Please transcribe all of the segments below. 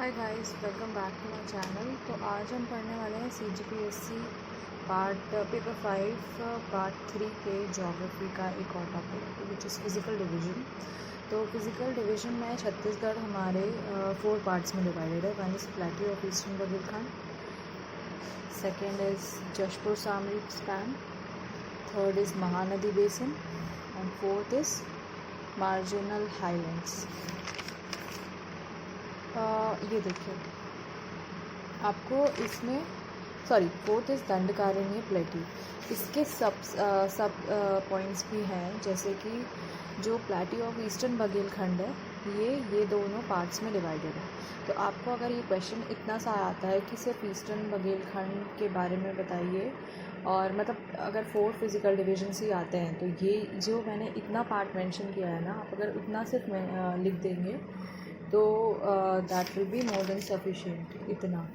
Hi guys, welcome back to my channel. तो आज हम पढ़ने वाले हैं CGPSC पेपर 5 पार्ट 3 के ज्योग्राफी का एक और topic which is physical division. तो फिज़िकल डिवीज़न में छत्तीसगढ़ हमारे 4 पार्ट्स में डिवाइडेड है। One is plateau of eastern Bundelkhand, second is Jashpur Samri span, third is Mahanadi basin and fourth is marginal highlands. ये देखिए आपको इसमें फोर्थ इज़ दंडकारण्य प्लेट्यू। इसके सब पॉइंट्स भी हैं, जैसे कि जो प्लेट्यू ऑफ ईस्टर्न बघेलखंड है ये दोनों पार्ट्स में डिवाइडेड है। तो आपको अगर ये क्वेश्चन इतना सा आता है कि सिर्फ ईस्टर्न बघेलखंड के बारे में बताइए, और मतलब अगर 4 फिज़िकल डिविजन्स ही आते हैं, तो ये जो मैंने इतना पार्ट मेंशन किया है ना, आप अगर उतना सिर्फ लिख देंगे तो that will be more than sufficient. इतना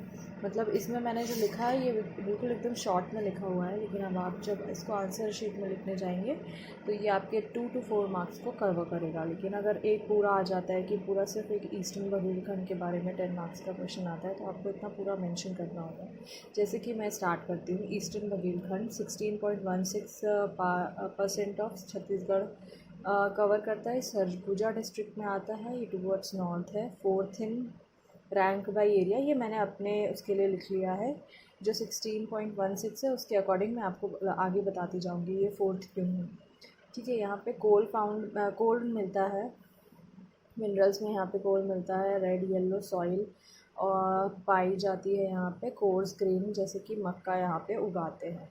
मतलब इसमें मैंने जो लिखा है ये बिल्कुल एकदम शॉर्ट में लिखा हुआ है, लेकिन अब आप जब इसको आंसर शीट में लिखने जाएंगे तो ये आपके 2 to 4 मार्क्स को कवर करेगा। लेकिन अगर एक पूरा आ जाता है कि पूरा सिर्फ एक ईस्टर्न बघेलखंड के बारे में 10 मार्क्स का क्वेश्चन आता है, तो आपको इतना पूरा मेंशन करना होगा। जैसे कि मैं स्टार्ट करती हूँ। Eastern Baghelkhand 16.16% of Chhattisgarh cover करता है। सरगुजा डिस्ट्रिक्ट में आता है, ये टूवर्ड्स नॉर्थ है। Fourth in rank by area, ये मैंने अपने उसके लिए लिख लिया है। जो 16.16 है उसके अकॉर्डिंग मैं आपको आगे बताती जाऊंगी ये फोर्थ क्यों है। ठीक है, यहाँ पे कोल मिलता है, मिनरल्स में यहाँ पे कोल मिलता है। रेड येलो सॉइल और पाई जाती है यहाँ पे। कोर्स ग्रेन जैसे कि मक्का यहाँ पे उगाते हैं।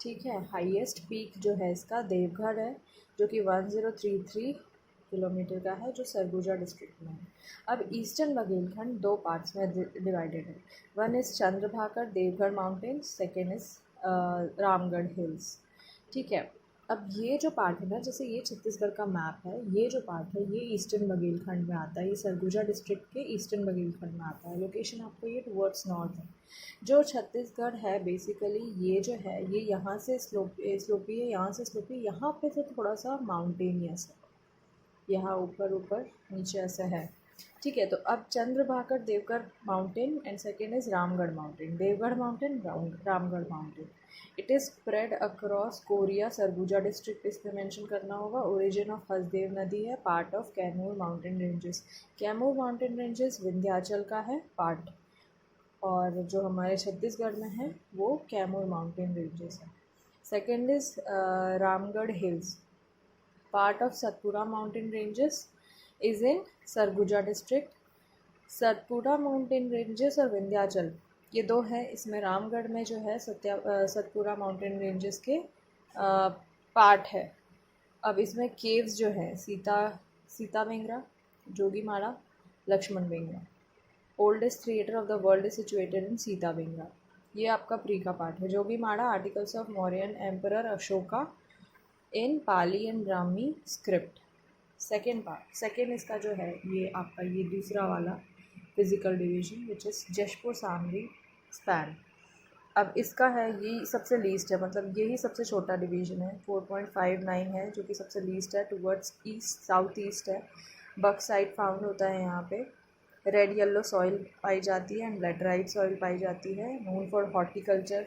ठीक है, हाईएस्ट पीक जो है इसका देवगढ़ है, जो कि 1033 किलोमीटर का है, जो सरगुजा डिस्ट्रिक्ट में है। अब ईस्टर्न बघेलखंड 2 पार्ट्स में डिवाइडेड है। One is Chandrabhakar Devgarh mountains, second is Ramgarh hills. ठीक है, अब ये जो पार्ट है ना, जैसे ये छत्तीसगढ़ का मैप है, ये जो पार्ट है ये ईस्टर्न बघेलखंड में आता है। ये सरगुजा डिस्ट्रिक्ट के ईस्टर्न बघेलखंड में आता है। लोकेशन आपको ये टुवर्ड्स नॉर्थ है। जो छत्तीसगढ़ है बेसिकली ये जो है ये यहाँ से स्लोपी है, यहाँ से स्लोपी, यहाँ पे से थोड़ा सा माउंटेनियस है, यहाँ ऊपर ऊपर नीचे ऐसा है। ठीक है, तो अब Chandrabhakar Devgarh mountain and second is Ramgarh mountain. Devgarh mountain, Ramgarh mountain. It is spread across Koriya Surguja district, इसमें मेंशन करना होगा। ओरिजिन ऑफ हसदेव नदी है, part of Kaimur mountain ranges. Kaimur mountain ranges Vindhyachal का है पार्ट, और जो हमारे छत्तीसगढ़ में है वो कैमूर माउंटेन रेंजेस है। Second is Ramgarh hills, part of Satpura mountain ranges is in Surguja district. Satpura mountain ranges और विंध्याचल ये दो है, इसमें रामगढ़ में जो है सतपुरा माउंटेन रेंजेस के पार्ट है। अब इसमें केव्स जो है Sita Bengra, Jogi Mara, Lakshman Bengra. Oldest theatre of the world is situated in Sita Bengra. ये आपका प्री का पार्ट है। Jogi Mara, articles of Mauryan emperor Ashoka in Pali and Brahmi script. Second part, second इसका जो है ये आपका ये दूसरा वाला physical division which is Jashpur Samri span. अब इसका है ये सबसे लीस्ट है, मतलब यही सबसे छोटा डिवीजन है। 4.59 है, जो कि सबसे लीस्ट है। टुवर्ड्स ईस्ट साउथ ईस्ट है। बक्साइट फाउंड होता है यहाँ पे। रेड येलो सॉइल पाई जाती है एंड लेटराइट सॉइल पाई जाती है। Known for horticulture.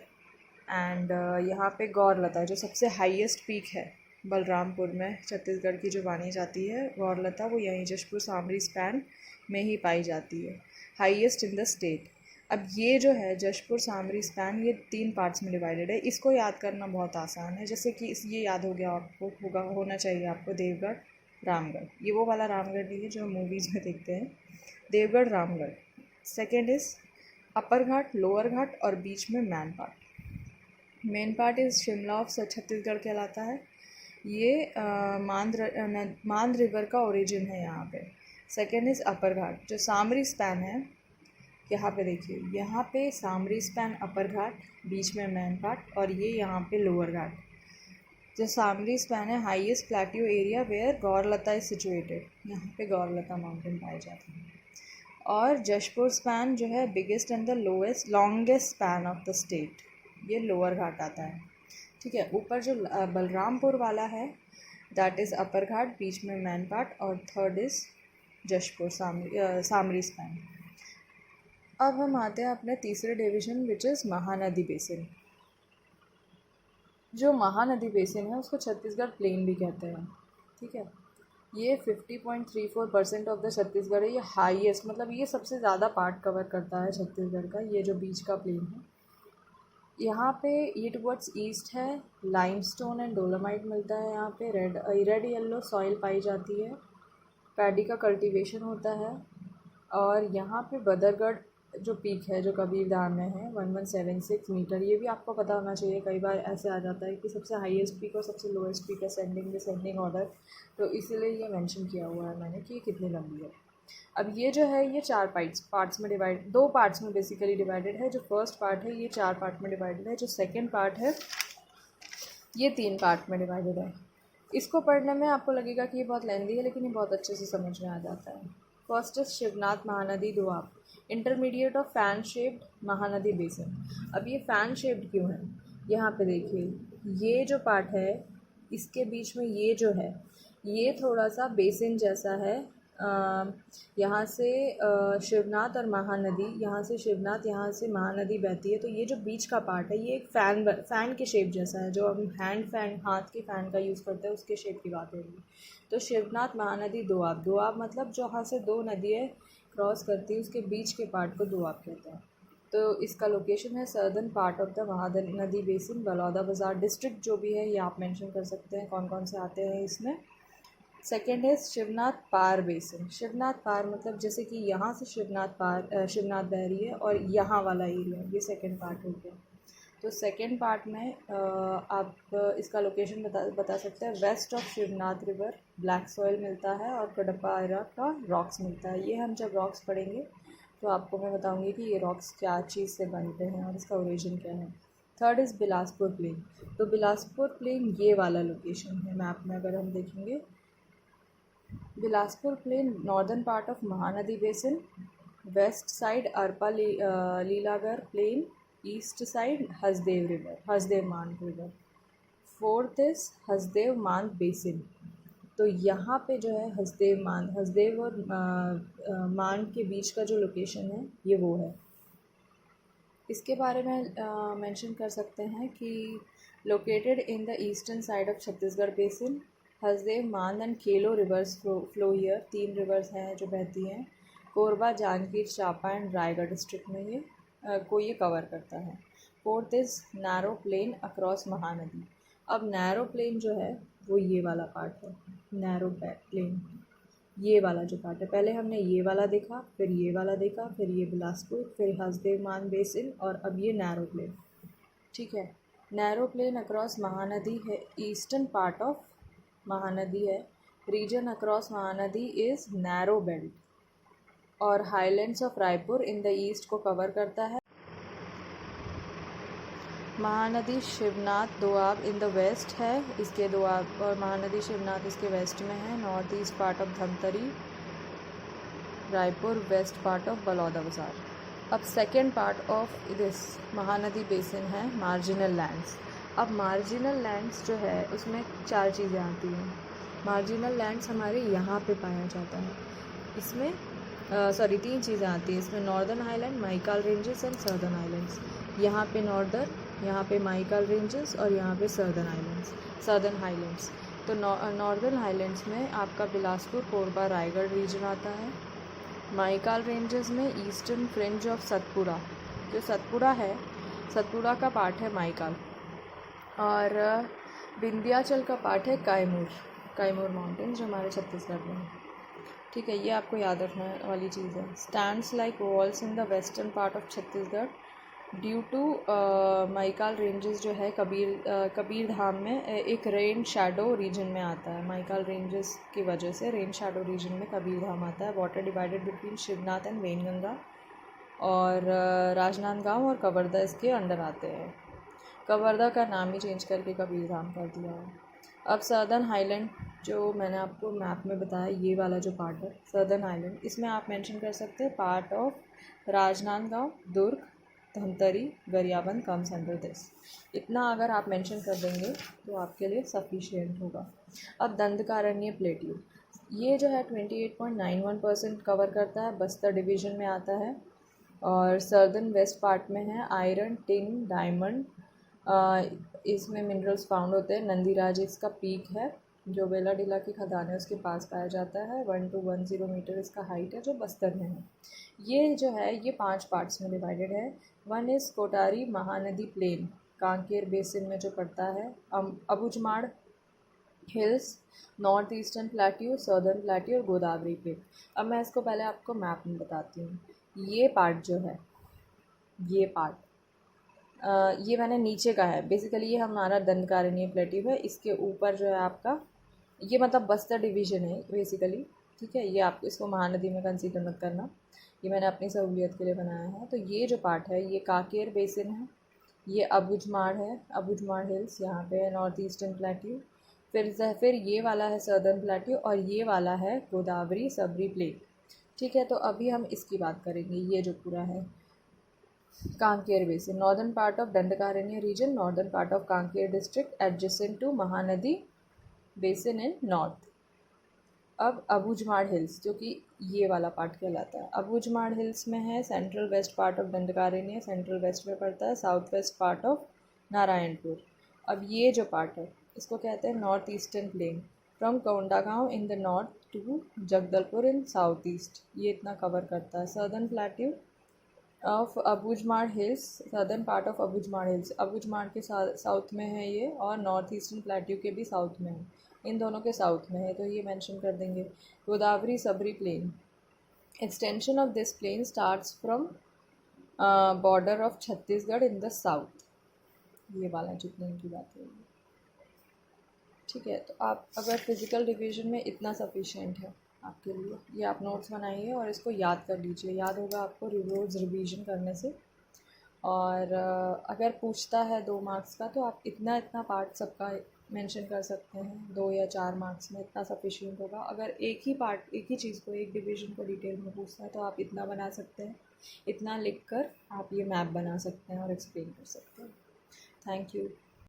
एंड यहाँ पे गौरलता है, जो सबसे हाईएस्ट पीक है बलरामपुर में, छत्तीसगढ़ की जो मानी जाती है गौरलता, वो यहीं जशपुर सामरी स्पैन में ही पाई जाती है, हाईएस्ट इन द स्टेट। अब ये जो है जशपुर सामरी स्पैन ये 3 पार्ट्स में डिवाइडेड है। इसको याद करना बहुत आसान है, जैसे कि ये याद हो गया आपको, होना चाहिए आपको देवगढ़ रामगढ़। ये वो वाला रामगढ़ नहीं है जो हम मूवीज़ में देखते हैं, Devgarh Ramgarh. Second is upper ghat, lower ghat और बीच में main part. Main part is Shimla of Chhattisgarh कहलाता है। ये मांद रिवर का ओरिजिन है यहाँ पे। सेकेंड इज़ अपर घाट। जो सामरी स्पैन है, यहाँ पे देखिए, यहाँ पे सामरी स्पैन अपर घाट, बीच में मैन पार्ट, और ये यहाँ पे लोअर घाट। जो सामरी स्पैन है highest plateau area where Gaurlata is situated, यहाँ पे गौरलता माउंटेन पाए जाते हैं। और जशपुर स्पैन जो है biggest and the longest span of the state, ये लोअर घाट आता है। ठीक है, ऊपर जो बलरामपुर वाला है दैट इज़ अपर घाट, बीच में मैन पार्ट, और third is Jashpur Samri span. अब हम आते हैं अपने तीसरे division which is Mahanadi basin. जो महानदी बेसिन है उसको छत्तीसगढ़ प्लेन भी कहते हैं, ठीक है। ये 50.34% ऑफ द छत्तीसगढ़ है। ये हाईएस्ट, मतलब ये सबसे ज़्यादा पार्ट कवर करता है छत्तीसगढ़ का, ये जो बीच का प्लेन है। यहाँ पे ये टुवर्ड्स ईस्ट है, लाइमस्टोन एंड डोलोमाइट मिलता है। यहाँ पे रेड येलो सॉइल पाई जाती है, पैडी का कल्टीवेशन होता है। और यहाँ पे बदरगढ़ जो पीक है जो कबीरधाम में है 1176 मीटर, ये भी आपको पता होना चाहिए। कई बार ऐसे आ जाता है कि सबसे हाईएस्ट पीक और सबसे lowest peak ascending descending order, तो इसीलिए ये मेंशन किया हुआ है मैंने कि ये कितनी लंबी है। अब ये जो है ये चार पार्ट्स में डिवाइड, दो पार्ट्स में बेसिकली डिवाइडेड है। जो फर्स्ट पार्ट है ये 4 पार्ट में डिवाइडेड है, जो सेकेंड पार्ट है ये 3 पार्ट में डिवाइडेड है। इसको पढ़ने में आपको लगेगा कि ये बहुत लेंदी है, लेकिन ये बहुत अच्छे से समझ में आ जाता है। First is Shivnath Mahanadi Doab, intermediate of fan shaped Mahanadi basin. अब ये फैन शेप्ड क्यों है, यहाँ पे देखिए ये जो पार्ट है इसके बीच में ये जो है ये थोड़ा सा बेसिन जैसा है। यहाँ से शिवनाथ और महानदी, यहाँ से शिवनाथ, यहाँ से महानदी बहती है। तो ये जो बीच का पार्ट है ये एक फ़ैन के शेप जैसा है, जो हम हैंड फैन, हाथ के फ़ैन का यूज़ करते हैं उसके शेप की बात हो रही है। तो शिवनाथ महानदी दोआब, दोआब मतलब जहाँ से दो नदियाँ क्रॉस करती है उसके बीच के पार्ट को दोआब कहते हैं। तो इसका लोकेशन है southern part of the Mahanadi basin, Balodabazar district जो भी है ये आप मेंशन कर सकते हैं कौन कौन से आते हैं इसमें। सेकेंड है शिवनाथ पार बेसिन। शिवनाथ पार मतलब जैसे कि यहाँ से शिवनाथ बह रही है और यहाँ वाला एरिया, ये सेकेंड पार्ट हो गया। तो सेकेंड पार्ट में आप इसका लोकेशन बता सकते हैं। West of Shivnath river black soil मिलता है और कडप्पा एरा का रॉक्स मिलता है। ये हम जब रॉक्स पढ़ेंगे तो आपको मैं बताऊंगी कि ये रॉक्स क्या चीज़ से बनते हैं और इसका ओरिजिन क्या है। Third is Bilaspur plain. तो बिलासपुर प्लेन ये वाला लोकेशन है मैप में, अगर हम देखेंगे Bilaspur plain northern part of Mahanadi basin, west side Arpa Leelagar plain, east side Hasdeo river, Hasdeo Mand river. Fourth is Hasdeo मान बेसिन। तो यहाँ पे जो है हसदेव और मान के बीच का जो लोकेशन है ये वो है। इसके बारे में मेंशन कर सकते हैं कि located in the eastern side of Chhattisgarh basin, Hasdeo मान and Khelo reverse flow here. 3 reverse हैं जो बहती हैं, कोरबा, जांजगीर चांपा एंड रायगढ़ डिस्ट्रिक्ट में ये को ये कवर करता है। Fourth is narrow plain across Mahanadi. अब नैरो प्लेन जो है वो ये वाला पार्ट है, नैरो प्लेन ये वाला जो पार्ट है। पहले हमने ये वाला देखा, फिर ये वाला देखा, फिर ये बिलासपुर, फिर हसदेव मान बेसिन और अब ये नैरो प्लेन, ठीक है। नैरो प्लेन अक्रॉस महानदी है, ईस्टर्न पार्ट ऑफ महानदी है। Region across Mahanadi is narrow belt और highlands of Raipur in the east को कवर करता है। Mahanadi Shivnath doab in the west है, इसके दोआब, और महानदी शिवनाथ इसके वेस्ट में है। North east part of Dhamtari, Raipur, west part of Balodabazar. अब second part of this Mahanadi basin है मार्जिनल लैंड्स। अब मार्जिनल लैंड्स जो है उसमें 4 चीज़ें आती हैं। मार्जिनल लैंड्स हमारे यहाँ पे पाया जाता है, इसमें 3 चीज़ें आती हैं इसमें, northern highland, Maikal ranges and southern islands. यहाँ पे नॉर्दर्न, यहाँ पे माइकाल रेंजेस और यहाँ पे सर्दर्न हाईलैंड्स। तो नॉर्दर्न हाईलैंड्स में आपका बिलासपुर, कोरबा, रायगढ़ रीजन आता है। माइकाल रेंजेस में ईस्टर्न फ्रिंज ऑफ सतपुड़ा, जो सतपुड़ा है, सतपुड़ा का पार्ट है माइकाल, और विंध्याचल का पार्ट है कायमूर माउंटेन्स जो हमारे छत्तीसगढ़ में है, ठीक है। ये आपको याद रखने वाली चीज़ है। Stands like walls in the western part of Chhattisgarh due to Maikal ranges जो है कबीरधाम में एक रेन शैडो रीजन में आता है। माइकाल रेंजेस की वजह से रेन शैडो रीजन में कबीरधाम आता है। Water divided between Shivnath and Wainganga, और राजनांदगांव और कवर्धा इसके अंडर आते हैं। कवर्धा का नाम ही चेंज करके कबीरधाम कर दिया है। अब सर्दर्न हाईलैंड जो मैंने आपको मैप में बताया, ये वाला जो पार्ट है सर्दर्न हाईलैंड, इसमें आप मेंशन कर सकते हैं part of Rajnandgaon, Durg, Dhamtari, Gariaband comes under this. इतना अगर आप मेंशन कर देंगे तो आपके लिए सफिशिएंट होगा। अब दंडकारण्य प्लेट्यू, ये जो है 28.91% कवर करता है, बस्तर डिवीज़न में आता है। और सर्दर्न वेस्ट पार्ट में है आयरन, टिन, डायमंड, इसमें मिनरल्स फाउंड होते हैं। नंदीराज इसका पीक है जो वेलाडीला की खदान है उसके पास पाया जाता है। 1210 मीटर इसका हाइट है जो बस्तर में है। ये जो है ये 5 पार्ट्स में डिवाइडेड है। One is Kotari Mahanadi plain, Kanker basin में जो पड़ता है। Abujhmad hills, north eastern plateau, southern plateau और गोदावरी प्लेन। अब मैं इसको पहले आपको मैप में बताती हूँ। ये पार्ट जो है, ये पार्ट ये मैंने नीचे का है। बेसिकली ये हमारा दंडकारण्य प्लेट्यू है। इसके ऊपर जो है आपका ये मतलब बस्तर डिवीज़न है बेसिकली, ठीक है। ये आप इसको महानदी में कंसीडर मत करना, ये मैंने अपनी सहूलियत के लिए बनाया है। तो ये जो पार्ट है ये कांकेर बेसिन है, ये अबुझमाड़ है, अबुझमाड़ हिल्स यहाँ पे है, नॉर्थ ईस्टर्न प्लेट्यू। फिर ये वाला है सदर्न प्लेट्यू और ये वाला है गोदावरी सबरी प्लेन, ठीक है। तो अभी हम इसकी बात करेंगे। ये जो पूरा है Kanker basin, northern part of Dandakaranya region, northern part of Kanker district adjacent to Mahanadi basin in north. अब अबुझमाड़ हिल्स जो कि ये वाला पार्ट कहलाता है। अबुझमाड़ हिल्स में है central west part of Dandakaranya, central west में पड़ता है, south west part of Narayanpur. अब ये जो पार्ट है इसको कहते हैं north eastern plain, from Kondagaon in the north to Jagdalpur in south east, ये इतना कवर करता है। Southern plateau of Abujhmad hills, southern part of Abujhmad hills Abujhmad के साउथ में है ये, और नॉर्थ ईस्टर्न प्लेट्यू के भी साउथ में है, इन दोनों के साउथ में है, तो ये मेंशन कर देंगे। Godavari Sabari plain, extension of this plain starts from border of Chhattisgarh in the south, ये वाला जो प्लेन की बात है, ठीक है। तो आप अगर फिज़िकल डिवीज़न में इतना सफिशिएंट है आपके लिए, ये आप नोट्स बनाइए और इसको याद कर लीजिए, याद होगा आपको रोज़ रिवीजन करने से। और अगर पूछता है 2 मार्क्स का तो आप इतना पार्ट सबका मेंशन कर सकते हैं, 2 या 4 मार्क्स में इतना सफिशिएंट होगा। अगर एक ही चीज़ को, एक डिवीज़न को डिटेल में पूछता है तो आप इतना बना सकते हैं, इतना लिख कर आप ये मैप बना सकते हैं और एक्सप्लेन कर सकते हैं। Thank you.